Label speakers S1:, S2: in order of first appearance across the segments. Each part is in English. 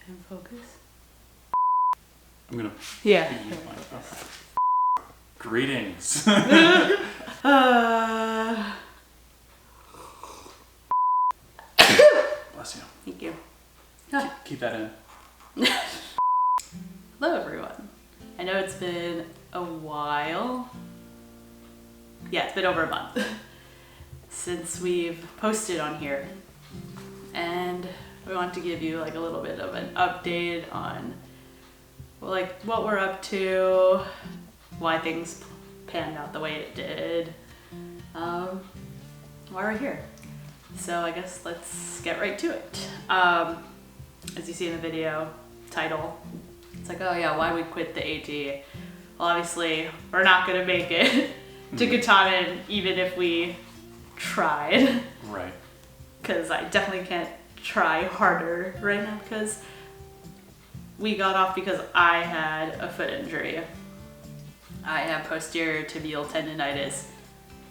S1: And focus.
S2: I'm gonna.
S1: Yeah.
S2: Greetings.
S1: Bless
S2: you.
S1: Thank you.
S2: Keep that in.
S1: Hello everyone. I know it's been a while. Yeah, it's been over a month since we've posted on here. And we want to give you like a little bit of an update on like what we're up to, why things panned out the way it did, why we're here. So I guess let's get right to it. As you see in the video title, it's like, oh yeah, why we quit the AT. Well, obviously we're not gonna make it to Katahdin even if we tried.
S2: Right.
S1: Because I definitely can't try harder right now because we got off because I had a foot injury. I have posterior tibial tendonitis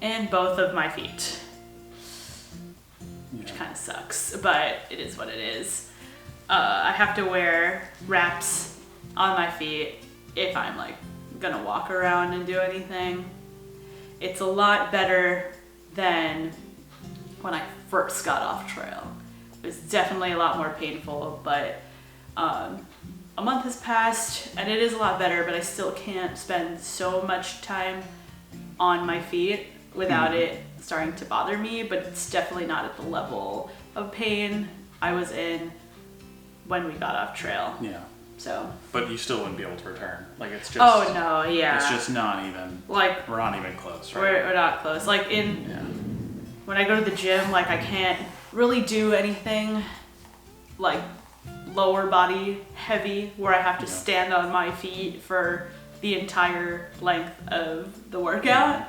S1: in both of my feet, which kind of sucks, but it is what it is. I have to wear wraps on my feet if I'm like gonna walk around and do anything. It's a lot better than when I first got off trail. It was definitely a lot more painful, but a month has passed and it is a lot better, but I still can't spend so much time on my feet without it starting to bother me, but it's definitely not at the level of pain I was in when we got off trail.
S2: Yeah.
S1: So.
S2: But you still wouldn't be able to return. Like it's just.
S1: Oh no, yeah.
S2: It's just not even.
S1: Like.
S2: We're not even close, right?
S1: We're not close. Like when I go to the gym, like I can't really do anything like lower body heavy where I have to stand on my feet for the entire length of the workout.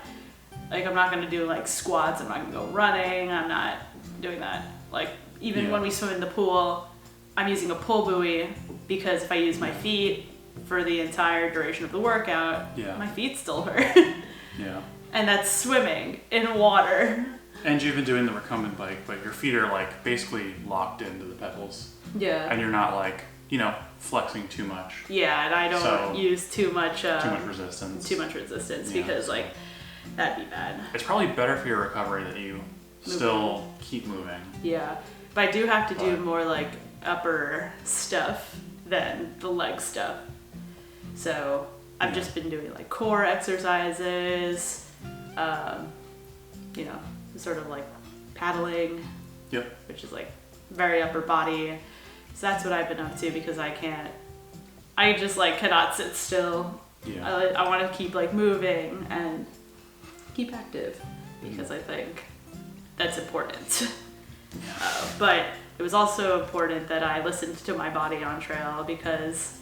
S1: Like I'm not gonna do like squats, I'm not gonna go running, I'm not doing that. Like even when we swim in the pool, I'm using a pull buoy because if I use my feet for the entire duration of the workout, my feet still hurt.
S2: Yeah. And
S1: that's swimming in water.
S2: And you've been doing the recumbent bike, but your feet are like basically locked into the pedals. Yeah. And you're not like, flexing too much.
S1: Yeah, and I don't use too much
S2: resistance.
S1: Because like that'd be bad.
S2: It's probably better for your recovery that you still keep moving.
S1: Yeah. But I do have to do more like upper stuff than the leg stuff. So I've just been doing like core exercises, sort of like paddling, which is like very upper body. So that's what I've been up to because I just like cannot sit still. Yeah. I want to keep like moving and keep active because I think that's important. But it was also important that I listened to my body on trail because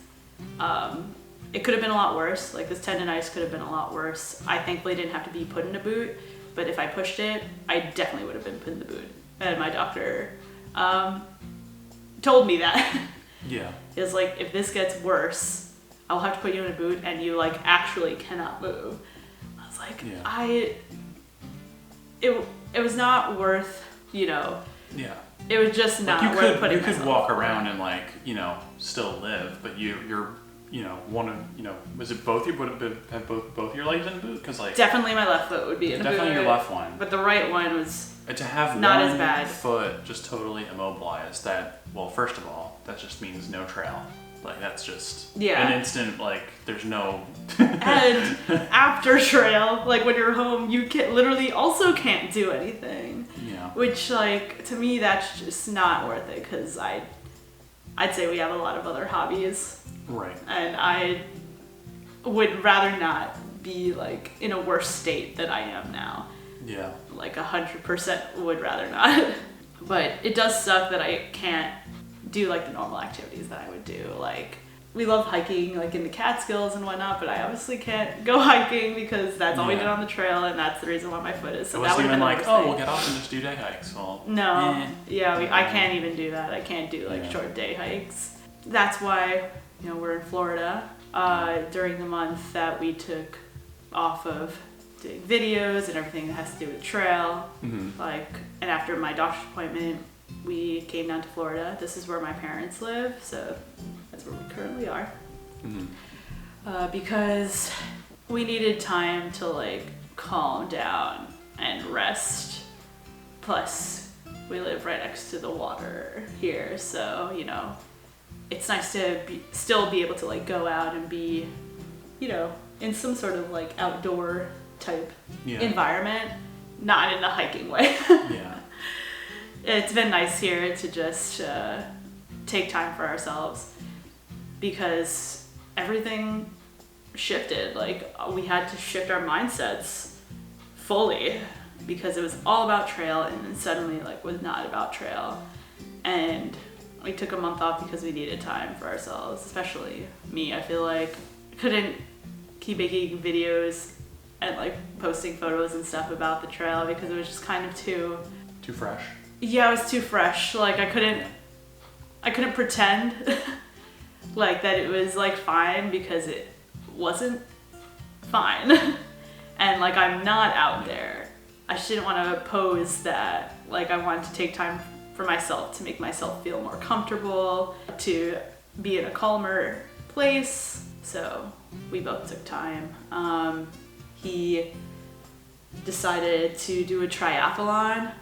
S1: it could have been a lot worse. Like this tendonitis could have been a lot worse. I thankfully didn't have to be put in a boot, but if I pushed it, I definitely would have been put in the boot. And my doctor told me that. Yeah. It was like, if this gets worse, I'll have to put you in a boot and you like actually cannot move. I was like, it was not worth, Yeah. It was just not worth putting myself.
S2: You could walk around and like, still live, but you're was it both you would have both your legs in a boot? Because like
S1: definitely my left foot would be in a boot.
S2: Definitely your left one.
S1: But the right one was
S2: to have
S1: not
S2: one
S1: as bad.
S2: Foot just totally immobilized. That first of all, that just means no trail. Like that's just an instant. Like there's no.
S1: And after trail, like when you're home, you literally also can't do anything. Yeah. Which like to me that's just not worth it because I'd say we have a lot of other hobbies.
S2: Right.
S1: And I would rather not be like in a worse state than I am now. Yeah. Like 100% would rather not. But it does suck that I can't do like the normal activities that I would do. Like we love hiking like in the Catskills and whatnot, but I obviously can't go hiking because that's all we did on the trail and that's the reason why my foot is. So
S2: it wasn't even like, we'll get off and just do day hikes. Well,
S1: no. I can't even do that. I can't do like short day hikes. That's why we're in Florida during the month that we took off of doing videos and everything that has to do with trail. And after my doctor's appointment, we came down to Florida. This is where my parents live, so that's where we currently are. Because we needed time to like calm down and rest. Plus, we live right next to the water here, so you know, it's nice to still be able to like go out and be, you know, in some sort of like outdoor type environment, not in the hiking way.
S2: Yeah.
S1: It's been nice here to just take time for ourselves because everything shifted. Like we had to shift our mindsets fully because it was all about trail and then suddenly like was not about trail. And we took a month off because we needed time for ourselves, especially me. I feel like I couldn't keep making videos and like posting photos and stuff about the trail because it was just kind of too
S2: fresh.
S1: Yeah, it was too fresh. Like I couldn't pretend like that it was like fine because it wasn't fine. And like I'm not out there. I just didn't want to pose that. Like I wanted to take time for myself to make myself feel more comfortable, to be in a calmer place. So we both took time. He decided to do a triathlon,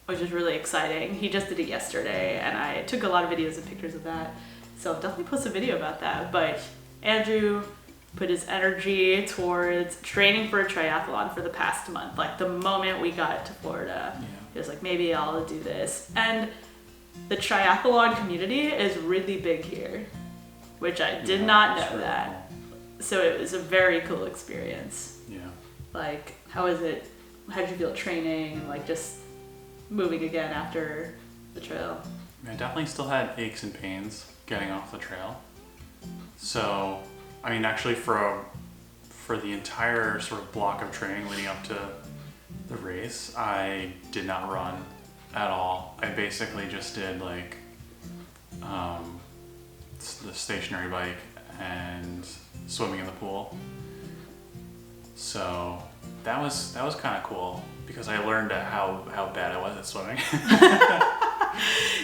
S1: which is really exciting. He just did it yesterday and I took a lot of videos and pictures of that. So I'll definitely post a video about that. But Andrew put his energy towards training for a triathlon for the past month. Like the moment we got to Florida, he was like, maybe I'll do this. And the triathlon community is really big here, which I did not know that. Cool. So it was a very cool experience.
S2: Yeah.
S1: Like, how is it? How did you feel training and like just moving again after the trail?
S2: I definitely still had aches and pains getting off the trail. So, I mean, actually for the entire sort of block of training leading up to the race, I did not run at all. I basically just did like the stationary bike and swimming in the pool. So that was kind of cool because I learned how bad I was at swimming.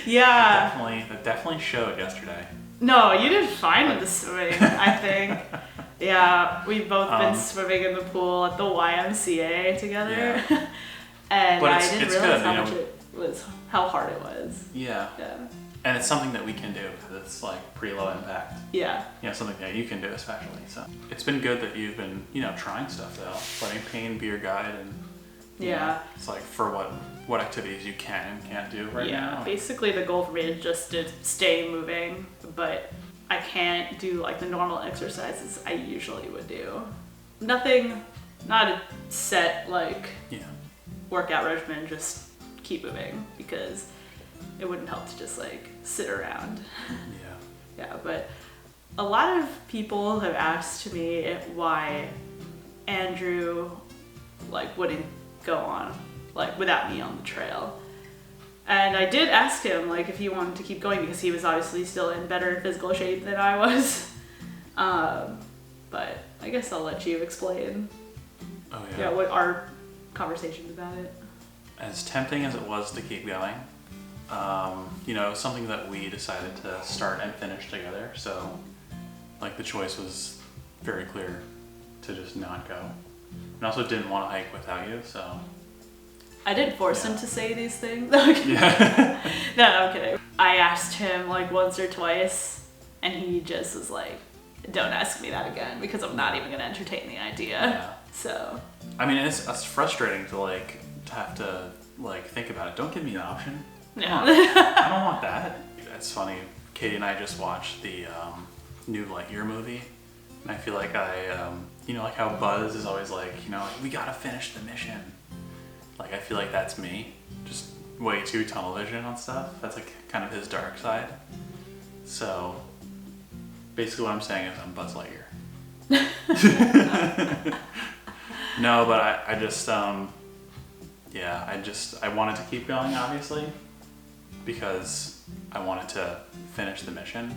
S1: Yeah.
S2: It definitely showed yesterday.
S1: No, you did fine with the swimming, I think. Yeah, we've both been swimming in the pool at the YMCA together.
S2: Yeah.
S1: And
S2: but
S1: I didn't realize
S2: good,
S1: how hard it was.
S2: Yeah.
S1: Yeah.
S2: And it's something that we can do because it's like pretty low impact.
S1: Yeah.
S2: You know, something that you can do especially. So it's been good that you've been, you know, trying stuff though. Letting pain be your guide and know, it's like for what activities you can and can't do right now.
S1: Yeah, basically the goal for me is just to stay moving, but I can't do like the normal exercises I usually would do. Not a set like workout regimen, just keep moving because it wouldn't help to just like sit around. Yeah, but a lot of people have asked me why Andrew like wouldn't go on like without me on the trail. And I did ask him like if he wanted to keep going because he was obviously still in better physical shape than I was. But I guess I'll let you explain.
S2: Oh yeah.
S1: What our conversations about it.
S2: As tempting as it was to keep going, you know, it was something that we decided to start and finish together. So like the choice was very clear to just not go. And I also didn't want to hike without you, so.
S1: I didn't force him to say these things. Yeah. No, I'm kidding. I asked him like once or twice and he just was like, don't ask me that again because I'm not even going to entertain the idea.
S2: Yeah.
S1: So.
S2: I mean, it's frustrating to have to think about it. Don't give me an option.
S1: No.
S2: I don't want that. It's funny. Katie and I just watched the new Lightyear movie. And I feel like you know, like how Buzz is always like, you know, like, we gotta finish the mission. Like, I feel like that's me. Just way too tunnel vision on stuff. That's like kind of his dark side. So, basically what I'm saying is I'm Buzz Lightyear. No, but I just, I wanted to keep going, obviously, because I wanted to finish the mission,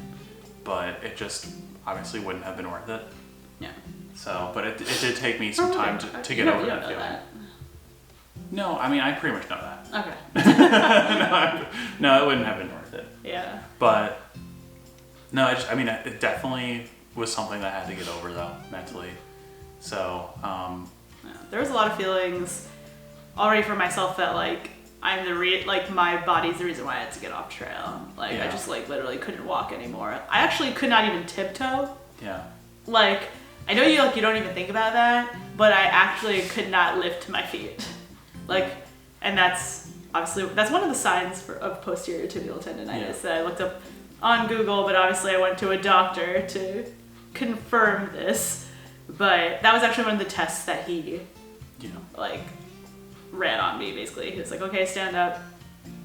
S2: but it just obviously wouldn't have been worth it.
S1: Yeah.
S2: So, but it did take me some time to get over that feeling. No, I mean, I pretty much know that.
S1: Okay.
S2: No, it wouldn't have been worth it.
S1: Yeah.
S2: But no, I mean, it definitely was something that I had to get over though, mentally. So,
S1: Yeah. There was a lot of feelings already for myself that like I'm like my body's the reason why I had to get off trail. Like I just like literally couldn't walk anymore. I actually could not even tiptoe.
S2: Yeah.
S1: Like I know you don't even think about that, but I actually could not lift my feet. Like, and that's obviously one of the signs of posterior tibial tendonitis that I looked up on Google, but obviously I went to a doctor to confirm this. But that was actually one of the tests that he like ran on me basically. He was like, okay, stand up,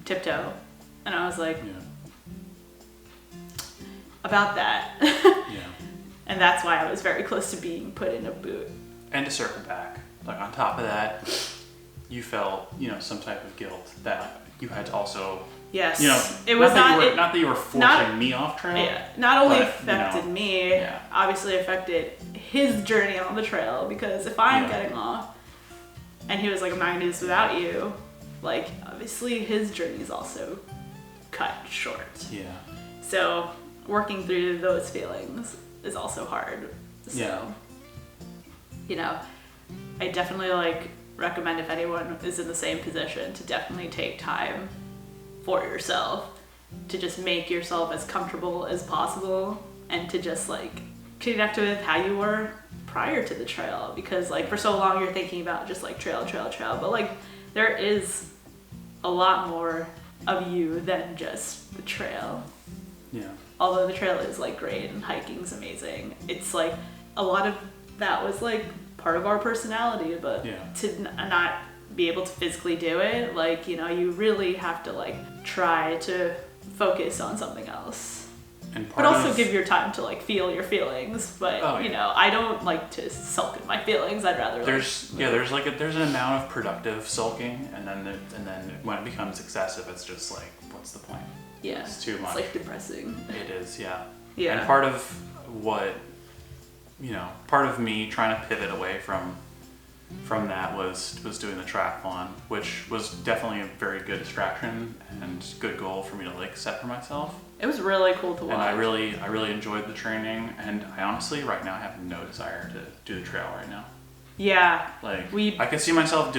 S1: tiptoe. And I was like, about that. And that's why I was very close to being put in a boot.
S2: And to circle back, like on top of that, you felt, some type of guilt that you had to also,
S1: yes,
S2: it was not that you were forcing me off trail.
S1: Yeah, not only affected me, obviously affected his journey on the trail, because if I'm getting off and he was like, I'm not gonna do this without you, like obviously his journey is also cut short.
S2: Yeah.
S1: So working through those feelings is also hard. So, I definitely like recommend if anyone is in the same position to definitely take time for yourself, to just make yourself as comfortable as possible and to just like connect with how you were prior to the trail, because like for so long you're thinking about just like trail, but like there is a lot more of you than just the trail.
S2: Yeah.
S1: Although the trail is like great and hiking's amazing, it's like a lot of that was like part of our personality, but to not be able to physically do it, like, you really have to like try to focus on something else. But also give your time to like feel your feelings, but I don't like to sulk in my feelings. I'd rather
S2: there's an amount of productive sulking, and then when it becomes excessive, it's just like, what's the point?
S1: Yeah,
S2: it's too much.
S1: It's like depressing.
S2: It is, yeah.
S1: And
S2: part of part of me trying to pivot away from that was doing the triathlon, which was definitely a very good distraction and good goal for me to like set for myself.
S1: It was really cool to watch.
S2: And I really enjoyed the training, and I honestly right now have no desire to do the trail right now.
S1: Yeah.
S2: Like I could see myself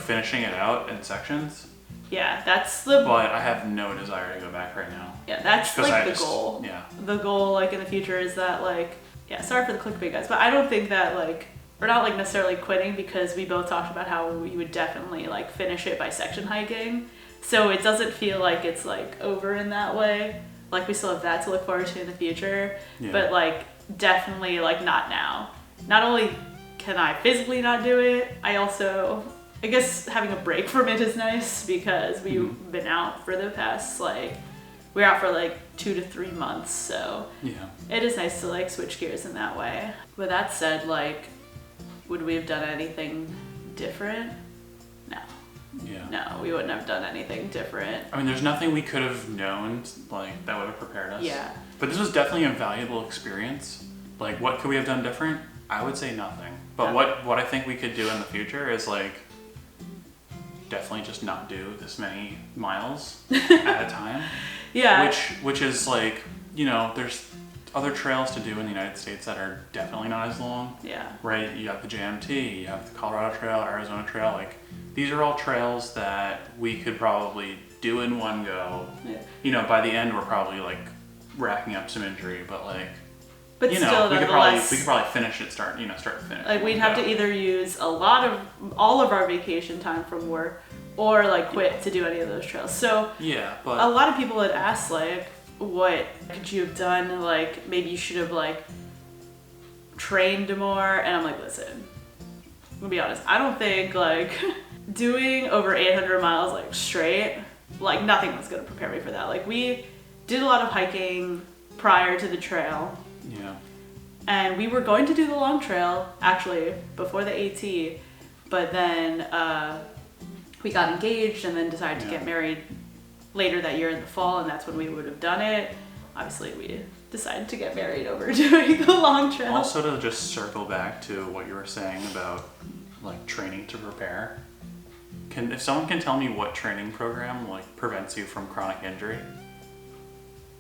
S2: finishing it out in sections.
S1: Yeah,
S2: but I have no desire to go back right now.
S1: Yeah, that's like the goal.
S2: Yeah.
S1: The goal like in the future is that like, sorry for the clickbait guys, but I don't think that like we're not like necessarily quitting, because we both talked about how we would definitely like finish it by section hiking. So it doesn't feel like it's like over in that way. Like we still have that to look forward to in the future, but like definitely like not now. Not only can I physically not do it, I guess having a break from it is nice, because we've been out for the past we're out for like 2 to 3 months, so it is nice to like switch gears in that way. With that said, like, would we have done anything different? No.
S2: Yeah.
S1: No, we wouldn't have done anything different.
S2: I mean, there's nothing we could have known like that would have prepared us.
S1: Yeah.
S2: But this was definitely a valuable experience. Like, what could we have done different? I would say nothing. But what I think we could do in the future is like definitely just not do this many miles at a time.
S1: Yeah.
S2: Which is like, there's other trails to do in the United States that are definitely not as long.
S1: Yeah.
S2: Right? You have the JMT, you have the Colorado Trail, Arizona Trail. Like, these are all trails that we could probably do in one go. Yeah. By the end, we're probably like racking up some injury, but like,
S1: but
S2: we
S1: still,
S2: could probably finish it, start to finish.
S1: Like, we'd have to either use all of our vacation time from work, or like quit to do any of those trails. So
S2: but
S1: a lot of people had asked like, what could you have done? Like, maybe you should have like trained more. And I'm like, listen, I'm gonna be honest, I don't think like doing over 800 miles like straight, like nothing was gonna prepare me for that. Like, we did a lot of hiking prior to the trail.
S2: Yeah.
S1: And we were going to do the long trail actually before the AT, but then we got engaged and then decided to get married later that year in the fall, and that's when we would have done it. Obviously, we decided to get married over doing the long trail.
S2: Also, to just circle back to what you were saying about like training to prepare, If someone can tell me what training program like prevents you from chronic injury,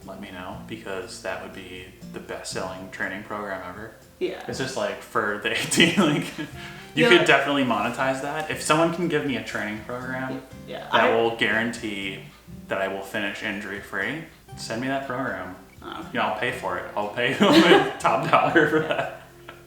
S2: let me know, because that would be the best-selling training program ever.
S1: Yeah.
S2: It's just like for the AT, like you could definitely monetize that. If someone can give me a training program that will guarantee that I will finish injury-free, send me that program. I'll pay for it. I'll pay top dollar for that.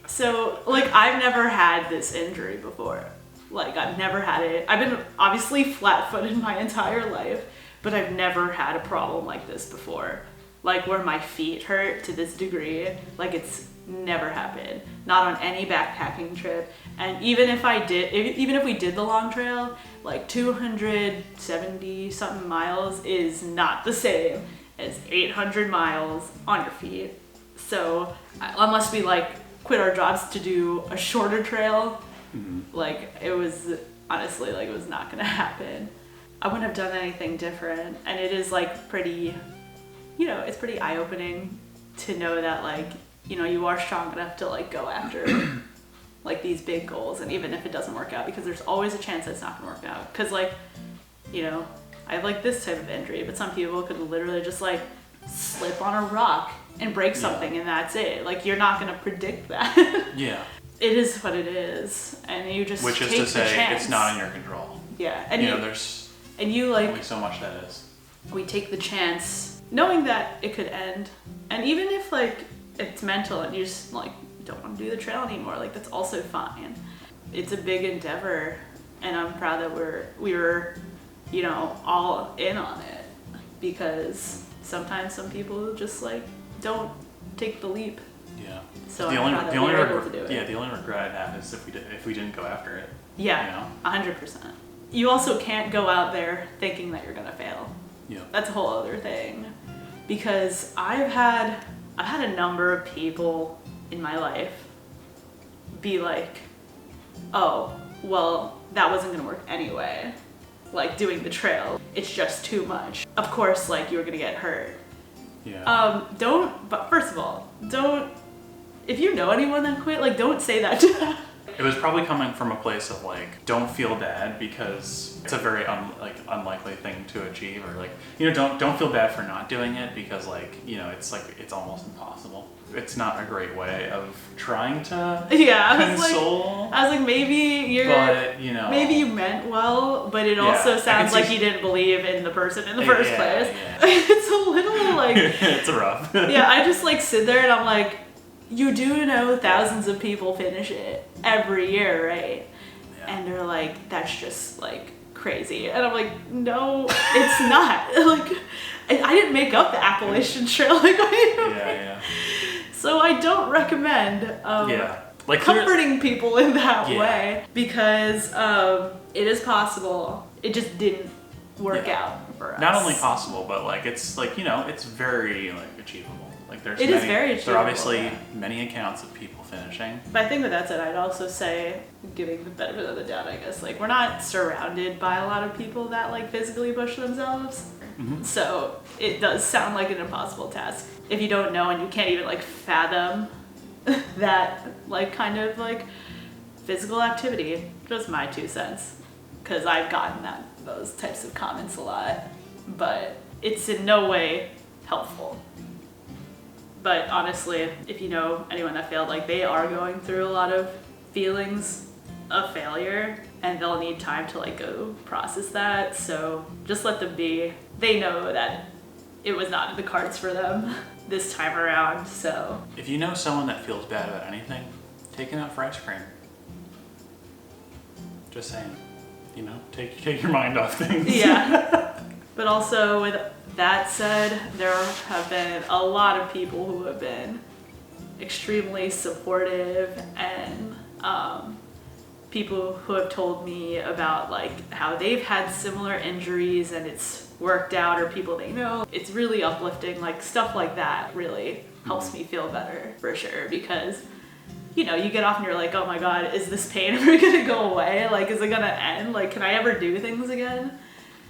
S1: So, like, I've never had this injury before. Like, I've never had it. I've been obviously flat-footed my entire life, but I've never had a problem like this before. Like, where my feet hurt to this degree. Like, it's never happened. Not on any backpacking trip. And even if we did the long trail, like 270 something miles is not the same as 800 miles on your feet. So unless we like quit our jobs to do a shorter trail, like it was honestly like it was not gonna happen. I wouldn't have done anything different. And it is like pretty, it's pretty eye-opening to know that like, you are strong enough to like go after like these big goals. And even if it doesn't work out, because there's always a chance that it's not gonna work out. Cause like, I have like this type of injury, but some people could literally just like slip on a rock and break something and that's it. Like you're not gonna predict that.
S2: Yeah.
S1: It is what it is. And you just
S2: Which is
S1: take
S2: to say,
S1: the chance.
S2: it's not in your control.
S1: Yeah. And
S2: there's
S1: like
S2: only so much that is.
S1: We take the chance knowing that it could end. And even if like it's mental and you just like don't want to do the trail anymore, like that's also fine. It's a big endeavor and I'm proud that we were all in on it, because sometimes some people just like don't take the leap.
S2: Yeah.
S1: So
S2: the
S1: I'm proud that we were able to do it.
S2: Yeah, the only regret I'd have is if we didn't go after it.
S1: Yeah, 100%. You also can't go out there thinking that you're gonna fail.
S2: Yeah.
S1: That's a whole other thing, because I've had a number of people in my life be like, oh, well, that wasn't gonna work anyway. Like doing the trail, it's just too much. Of course, like you were gonna get hurt.
S2: Yeah.
S1: But first of all, if you know anyone that quit, like don't say that to them.
S2: It was probably coming from a place of like, don't feel bad, because it's a very unlikely thing to achieve, or like, don't feel bad for not doing it, because like, it's almost impossible. It's not a great way of trying to console.
S1: I was like, maybe maybe you meant well, but it also sounds like you didn't believe in the person in the first place. Yeah. It's a little like
S2: it's rough.
S1: Yeah, I just like sit there and I'm like, you do know thousands of people finish it every year, right? Yeah. And they're like, that's just like crazy. And I'm like, no, it's not. Like, I didn't make up the Appalachian Trail. Like,
S2: yeah.
S1: So I don't recommend
S2: like
S1: comforting people in that way, because it is possible. It just didn't work out for us.
S2: Not only possible, but like it's like it's very like achievable. Like
S1: is very achievable.
S2: There are obviously many accounts of people finishing.
S1: But I think with that said, I'd also say, giving the benefit of the doubt, I guess, like we're not surrounded by a lot of people that like physically push themselves. Mm-hmm. So it does sound like an impossible task if you don't know and you can't even like fathom that like kind of like physical activity. Just my 2 cents, because I've gotten those types of comments a lot, but it's in no way helpful. But honestly, if you know anyone that failed, like they are going through a lot of feelings of failure and they'll need time to like go process that. So just let them be. They know that it was not in the cards for them this time around, so.
S2: If you know someone that feels bad about anything, take them out for ice cream. Just saying, take your mind off things.
S1: Yeah. But also with that said, there have been a lot of people who have been extremely supportive, and people who have told me about like how they've had similar injuries and it's worked out, or people they know. It's really uplifting. Like stuff like that really helps me feel better for sure, because you get off and you're like, oh my god, is this pain ever gonna go away? Like, is it gonna end? Like, can I ever do things again?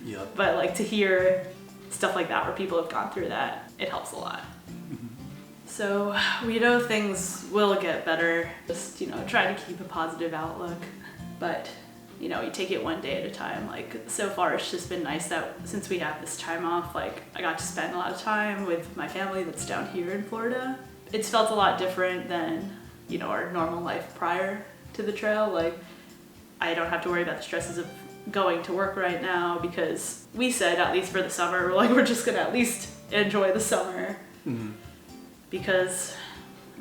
S2: Yep.
S1: But like to hear stuff like that where people have gone through that, it helps a lot. So we know things will get better. Just, try to keep a positive outlook. But you know, you take it one day at a time. Like, so far it's just been nice that since we have this time off, like, I got to spend a lot of time with my family that's down here in Florida. It's felt a lot different than, you know, our normal life prior to the trail. Like, I don't have to worry about the stresses of going to work right now because we said, at least for the summer, like, we're just gonna at least enjoy the summer.
S2: Mm-hmm.
S1: Because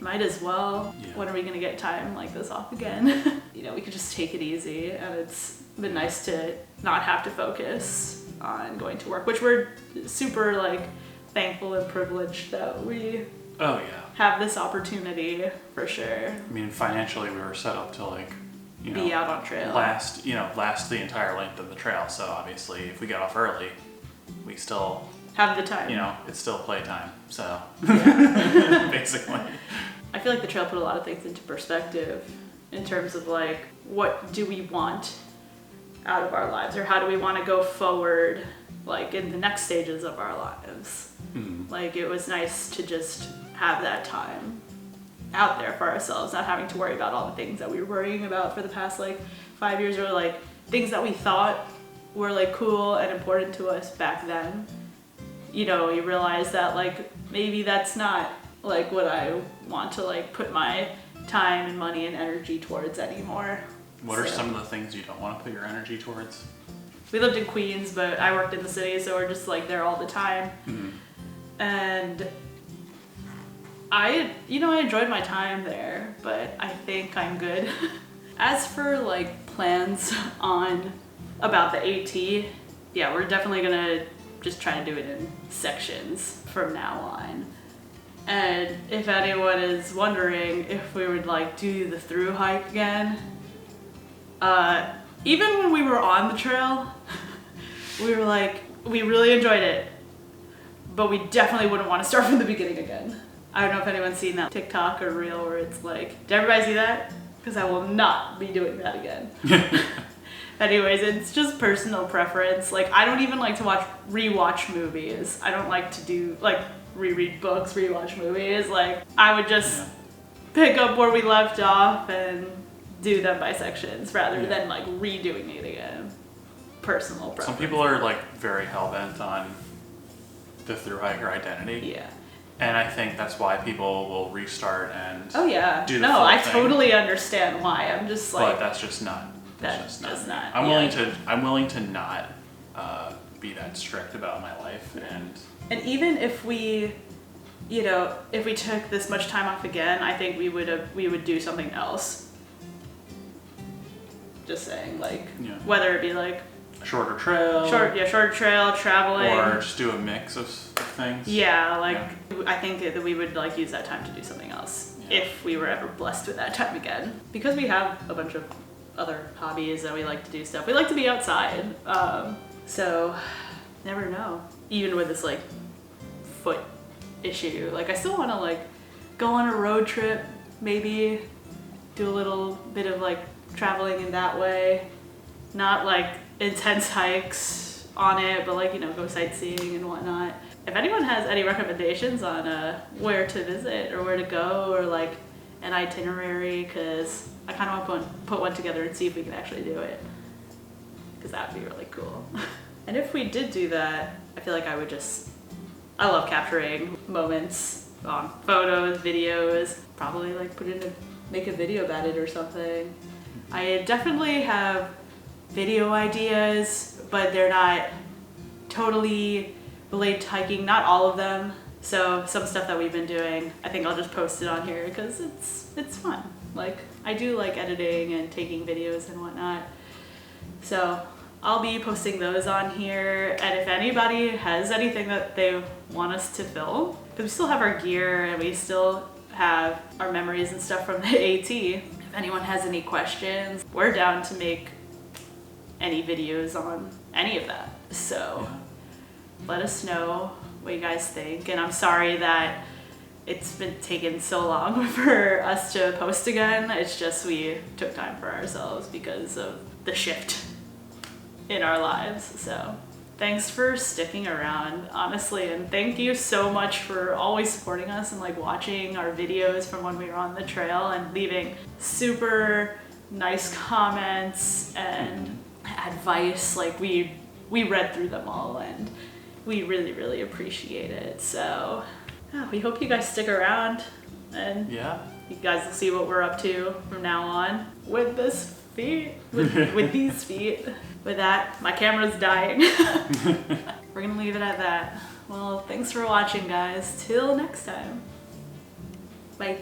S1: might as well.
S2: Yeah.
S1: When are we gonna get time like this off again? You know, we could just take it easy, and it's been nice to not have to focus on going to work, which we're super like thankful and privileged that we
S2: Oh yeah.
S1: have this opportunity for sure.
S2: I mean, financially, we were set up to like, you know,
S1: Be out on trail.
S2: last the entire length of the trail. So obviously, if we got off early, we still,
S1: Have the time.
S2: you know, it's still playtime. So
S1: Yeah.
S2: basically,
S1: I feel like the trail put a lot of things into perspective in terms of like, what do we want out of our lives, or how do we want to go forward, like in the next stages of our lives. Like, it was nice to just have that time out there for ourselves, not having to worry about all the things that we were worrying about for the past like 5 years, or like things that we thought were like cool and important to us back then. You know, you realize that like maybe that's not like what I want to like put my time and money and energy towards anymore.
S2: what are some of the things you don't want to put your energy towards?
S1: We lived in Queens, but I worked in the city, so we're just like there all the time. And I enjoyed my time there, but I think I'm good. As for like plans on about the AT, yeah, we're definitely gonna just try to do it in sections from now on. And if anyone is wondering if we would like do the through hike again, even when we were on the trail, we were like, we really enjoyed it, but we definitely wouldn't want to start from the beginning again. I don't know if anyone's seen that TikTok or reel where it's like, did everybody see that? Because I will not be doing that again. Anyways, it's just personal preference. Like, I don't even like to rewatch movies. I don't like to do like reread books, rewatch movies. Like, I would just pick up where we left off and do them by sections rather than like redoing it again. Personal preference.
S2: Some people are like very hell-bent on the thru hiker identity.
S1: Yeah.
S2: And I think that's why people will restart and
S1: Oh yeah.
S2: do the
S1: No,
S2: full
S1: I
S2: thing.
S1: totally understand why. I'm just like,
S2: But that's just not.
S1: that's just not.
S2: I'm
S1: yeah.
S2: willing to not be that strict about my life,
S1: And even if we, you know, if we took this much time off again, I think we would do something else. Just saying, like, whether it be like
S2: shorter trail,
S1: shorter trail, traveling,
S2: or just do a mix of things.
S1: Yeah, like I think that we would like use that time to do something else if we were ever blessed with that time again. Because we have a bunch of other hobbies that we like to do stuff. We like to be outside, so never know. Even with this like foot issue, like I still want to like go on a road trip, maybe do a little bit of like traveling in that way, not like intense hikes on it, but like, you know, go sightseeing and whatnot. If anyone has any recommendations on where to visit or where to go, or like an itinerary, because I kind of want to put one together and see if we can actually do it, because that would be really cool. And if we did do that, I feel like I love capturing moments on photos, videos, probably like make a video about it or something. I definitely have video ideas, but they're not totally related to hiking, not all of them. So some stuff that we've been doing, I think I'll just post it on here because it's fun. Like, I do like editing and taking videos and whatnot. So I'll be posting those on here, and if anybody has anything that they want us to film, because we still have our gear and we still have our memories and stuff from the AT, if anyone has any questions, we're down to make any videos on any of that. So let us know what you guys think, and I'm sorry that it's been taking so long for us to post again. It's just we took time for ourselves because of the shift in our lives. So thanks for sticking around, honestly, and thank you so much for always supporting us and like watching our videos from when we were on the trail and leaving super nice comments and advice. Like we read through them all and we really appreciate it. So we hope you guys stick around and
S2: yeah,
S1: you guys will see what we're up to from now on with this feet, with these feet. With that, my camera's dying. We're gonna leave it at that. Well, thanks for watching, guys. Till next time. Bye.